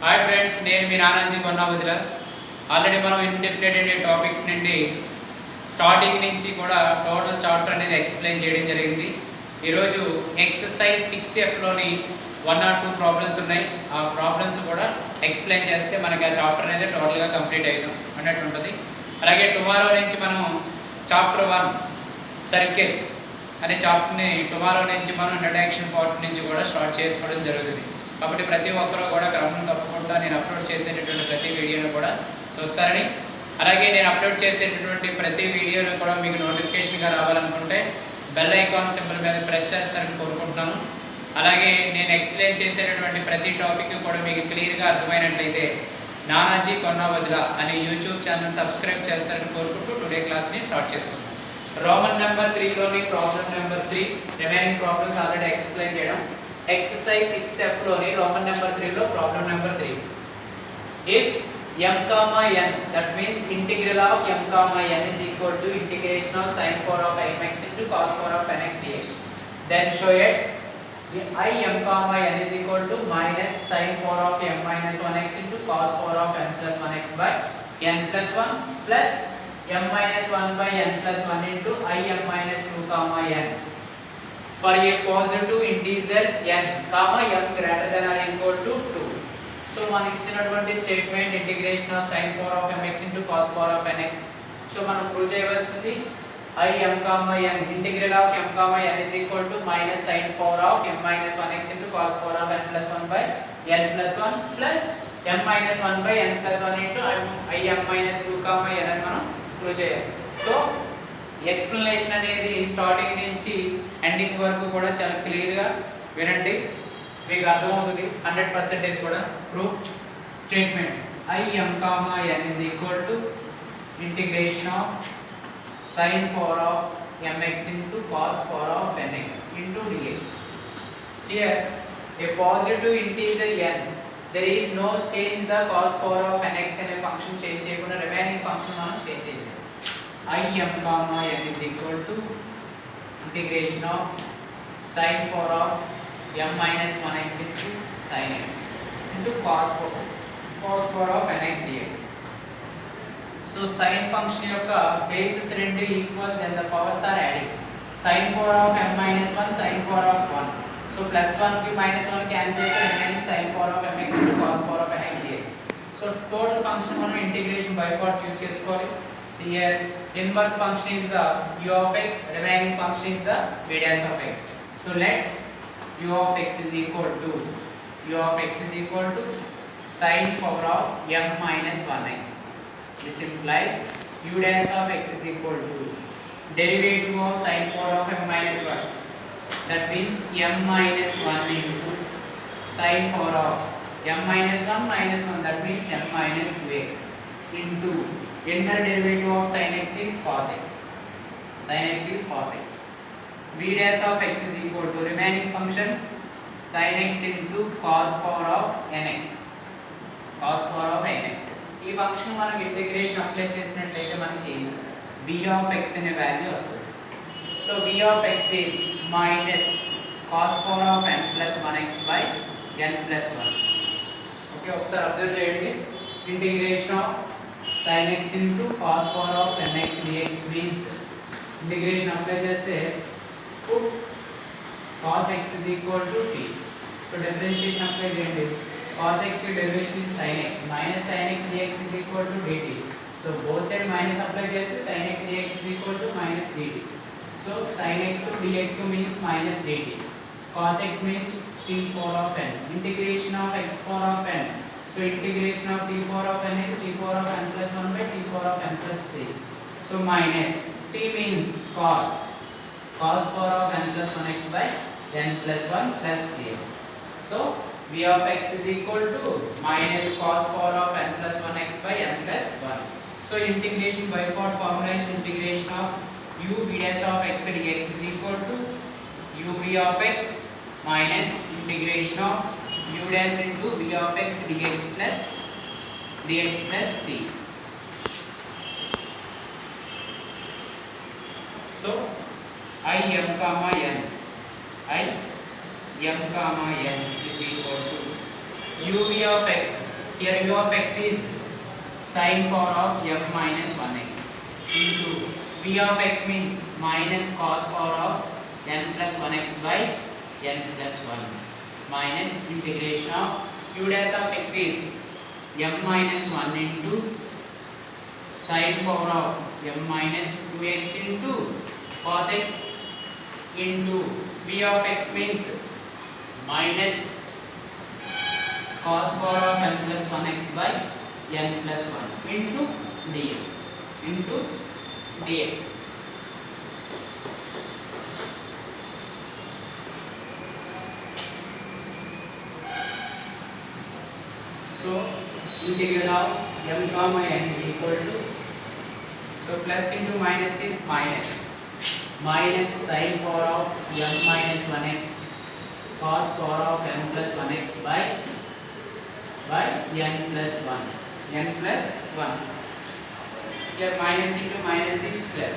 Hi friends, నేను మీ Nanaji కొన్నాబుద్దిలా. Already మనం indefinite topics నుండి స్టార్టింగ్ నుంచి కూడా టోటల్ చాప్టర్ అనేది ఎక్స్ప్లెయిన్ చేయడం జరిగింది. ఈరోజు ఎక్సర్సైజ్ 6Fలోని 1 or 2 ప్రాబ్లమ్స్ ఉన్నాయి. ఆ ప్రాబ్లమ్స్ కూడా ఎక్స్ప్లెయిన్ చేస్తే మనకి ఆ చాప్టర్ అనేది టోటల్గా కంప్లీట్ అయ్యాం అన్నట్టు ఉంటుంది. అలాగే టుమారో నుంచి మనం చాప్టర్ 1 సర్కిల్ అనే చాప్టర్ని టుమారో నుంచి మనం ఇంట్రడక్షన్ పార్ట్ నుంచి కూడా స్టార్ట్ చేసుకోవడం జరుగుతుంది. కాబట్టి ప్రతి ఒక్కరూ కూడా క్రమం తప్పకుండా నేను అప్లోడ్ చేసేటటువంటి ప్రతి వీడియోను కూడా చూస్తారని, అలాగే నేను అప్లోడ్ చేసేటటువంటి ప్రతి వీడియోను కూడా మీకు నోటిఫికేషన్గా రావాలనుకుంటే బెల్ ఐకాన్ సింబల్ మీద ప్రెస్ చేస్తారని కోరుకుంటున్నాను. అలాగే నేను ఎక్స్ప్లెయిన్ చేసేటటువంటి ప్రతి టాపిక్ కూడా మీకు క్లియర్గా అర్థమైనట్లయితే నానాజీ కొన్నాబుద్దిలా అనే యూట్యూబ్ ఛానల్ సబ్స్క్రైబ్ చేస్తారని కోరుకుంటూ టుడే క్లాస్ని స్టార్ట్ చేసుకుంటాం. రోమన్ నెంబర్ 3లోని problem number 3 remaining problems already explain చేయడం. Exercise 6Fలోని రోమన్ నెంబర్ 3లో problem number 3. If m comma n, that means integral of m comma n is equal to integration of sin power of mx into cos power of nx dx, then show it I m comma n is equal to minus sin power of m minus 1x into cos power of n plus 1x by n plus 1 plus m minus 1 by n plus 1 into I m minus 2 comma n for a positive integer n comma m greater than or equal to 2. So మనకి ఇచ్చినటువంటి statement integration of sin power of mx into cos power of nx. So మనం prove చేయవలసింది I m comma n integral of m comma n is equal to minus sin power of m minus 1x into cos power of n plus 1 by n plus 1 plus m minus 1 by n plus 1 into I m minus 2 comma n అని మనం prove చేయాలి. So explanation అనేది starting నుంచి ending వరకు కూడా చాలా క్లియర్గా వినండి, మీకు అర్థమవుతుంది 100% కూడా. Proof statement I m comma n is equal to integration of sin power of mx into cos power of nx into dx. Here a positive integer n, there is no change the cos power of nx అనే function change చేయకుండా remaining function మనం change చేయాలి. I m comma n is equal to integration of sin power of m minus 1x into sin x into cos power of nx dx. So sin function యొక్క bases రెండు equal, then the powers are adding. Sin power of m minus 1 sin power of 1. So plus 1 కి minus 1 cancel అయితే remaining sin power of mx into cos power of nx dx. So total function మనం integration by part use చేసుకోవాలి. See here, inverse function is the u of x, remaining function is the v dash of x. So let u of x is equal to sin power of m minus 1x. This implies u dash of x is equal to derivative of sin power of m minus 1. That means m minus 1 into sin power of m minus 1 minus 1, that means m minus 2x into inner derivative of sin x is cos x. Sin x is cos x. V dash of x is equal to remaining function sin x into cos power of nx. Cos power of nx. ఈ function మనకి integration apply చేసినట్లయితే మనకి v of x అనే value వస్తుంది. So v of x is minus cos power of n plus 1x by n plus 1. Okay, ఒకసారి observe చేయండి. Integration of sin x into cos power of nx dx means integration apply చేస్తే put cos x is equal to t. So differentiation apply చేయండి. cos x derivation is sin x minus sin x dx is equal to dt. So both side minus apply చేస్తే sin x dx is equal to minus dt. So sin x dx means minus dt. cos x means t power of n. Integration of x power of n. So integration of t power of n is t power of n plus 1 by t power of n plus c. So minus t means cos power of n plus 1x by n plus 1 plus c. So v of x is equal to minus cos power of n plus 1x by n plus 1. So integration by part formula is integration of u v dash of x dx is equal to u v of x minus integration of u dash into v of x dx plus c. So I m comma n is equal to u v of x Here u of x is sin power of m minus 1x into v of x means minus cos power of n plus 1x by n plus 1 minus integration of u dash of x is m minus 1 into sin power of m minus 2x into cos x into v of x means minus cos power of n plus 1x by n plus 1 into dx. So integral of m comma n is equal to, so plus into minus is minus sin power of m minus 1x cos power of m plus 1x by n plus 1 n plus 1. Here minus into minus is plus,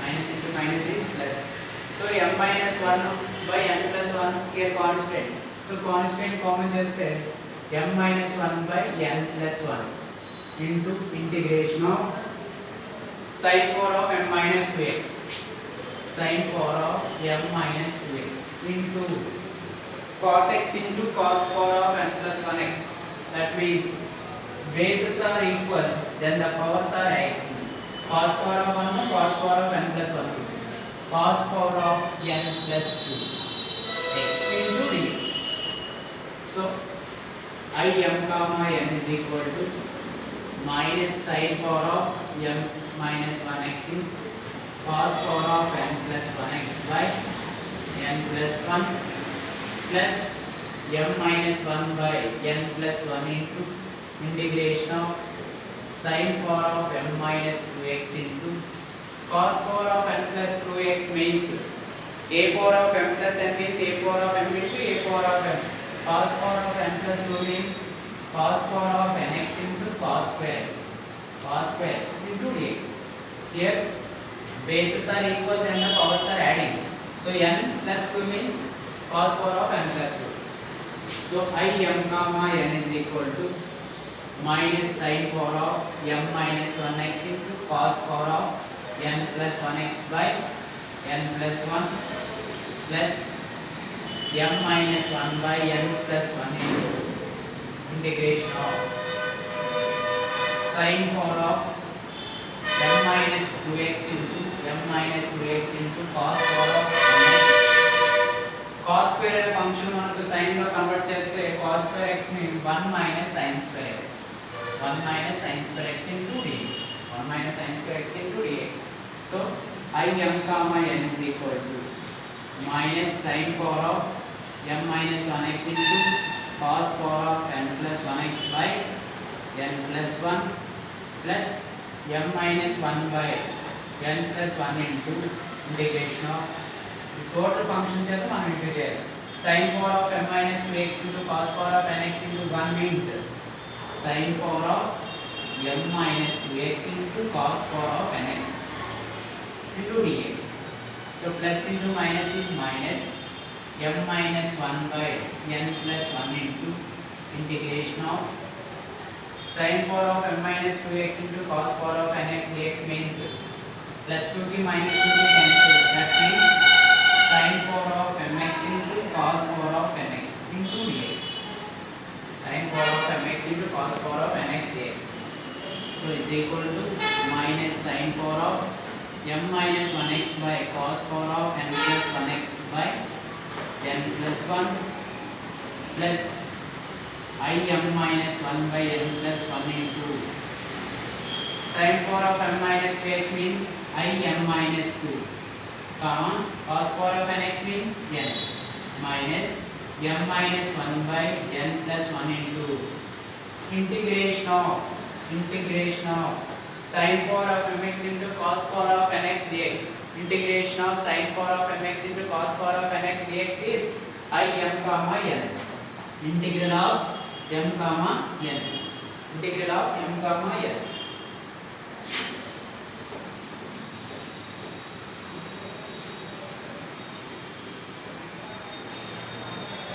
minus into minus is plus. So m minus 1 by n plus 1 here constant. So constant common cheste m minus 1 by n plus 1 into integration of sin power of m minus 2x, sin power of m minus 2x into cos x into cos power of n plus 1x. That means bases are equal, then the powers are equal. Cos power of 1 cos power of n plus 1, cos power of n plus 2 x into dx. So I m comma n is equal to minus sin power of m minus 1x in cos power of n plus 1x by n plus 1 plus m minus 1 by n plus 1 into integration of sin power of m minus 2x into cos power of n plus 2x means a power of m plus n means a power of m into a power of m. Cos power of n plus 2 means cos power of nx into cos square x into dx. Here bases are equal, then the powers are adding. So n plus 2 means cos power of n plus 2. So I m comma n is equal to minus sin power of m minus 1x into cos power of n plus 1x by n plus 1 plus m minus 1 by n plus 1 into integration of sin power of m minus 2x into cos power of nx. Cos square function మనకు sin లో convert చేస్తే cos square x means 1 minus sin square x, 1 minus sin square x into dx, 1 minus sin square x into dx. So I m comma n is equal to minus sin power of m minus 1x into cos power of n plus 1x by n plus 1 plus m minus 1 by n plus 1 into integration of total function చేత మనం integrate చేయాలి. sin power of m minus 2x into cos power of nx into 1 means sin power of m minus 2x into cos power of nx into dx. So plus into minus is minus m minus 1 by n plus 1 into integration of sin power of m minus 2x into cos power of nx dx means plus 2 ki minus 2 ki cancel. That means sin power of mx into cos power of nx into dx. Sin power of mx into cos power of nx dx. So is equal to minus sin power of m minus 1x by cos power of n plus 1x by n plus 1 plus I m minus 1 by n plus 1 into sin power of m minus 2x means I m minus 2 comma cos power of nx means n minus m minus 1 by n plus 1 into integration of sin power of mx into cos power of nx dx. Integration of sin power of mx into cos power of nx dx is I m comma n. Integral of m comma n. Integral of m comma n.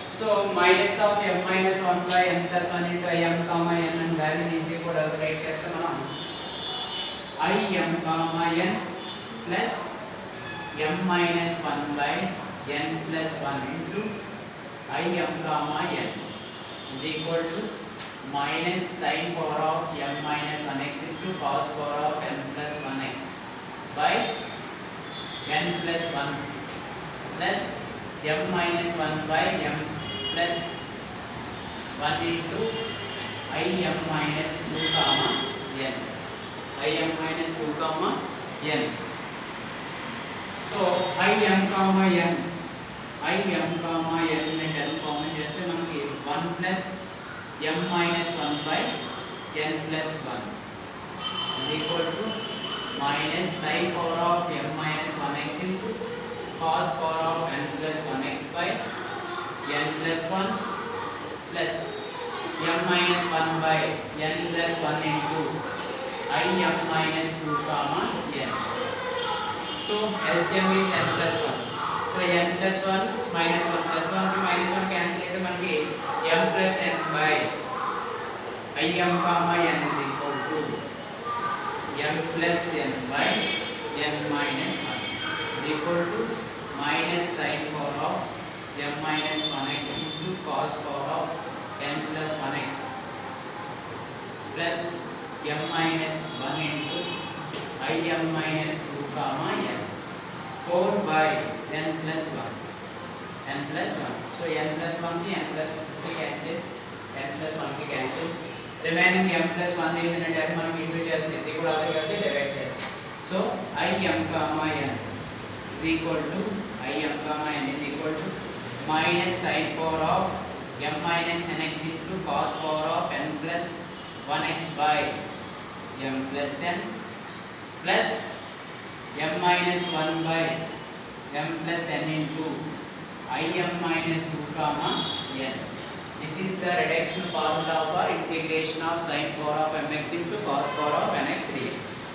So minus of m minus 1 by n plus 1 into I m comma n and value is equal to write చేస్తే మనం I m comma n plus m minus 1 by n plus 1 into I m comma n is equal to minus sin power of m minus 1x into cos power of n plus 1x by n plus 1 plus m minus 1 by m plus 1 into I m minus 2 comma n. I m minus 2 comma n. So I m comma n. I m comma n में 10 common చేస్తే మనకి 1 plus m minus 1 by n plus 1 is equal to minus sin power of m minus 1x into cos power of n plus 1x by n plus 1 plus m minus 1 by n plus 1 into I m minus 2 comma n. So LCM is n plus 1. So n plus 1 minus 1 plus 1 to minus 1 cancel అయితే మనకి m plus n by I m comma n is equal to m plus n by n minus 1 is equal to minus sin power of m minus 1x into cos power of n plus 1x plus m minus 1 into I m minus 2 comma n 4 by n plus 1 n plus 1. So n plus 1 की n plus 1 की cancel n plus 1 की cancel remaining m plus 1 ఏంటంటే అది మనం into చేస్తే is equal to करके divide చేస్తాం. So I m comma n is equal to I m comma n is equal to minus sin power of m minus nx into cos power of n plus 1x by m plus n plus m minus 1 by m plus n into I m minus 2 comma n. This is the reduction formula for integration of sin power of mx into cos power of nx dx.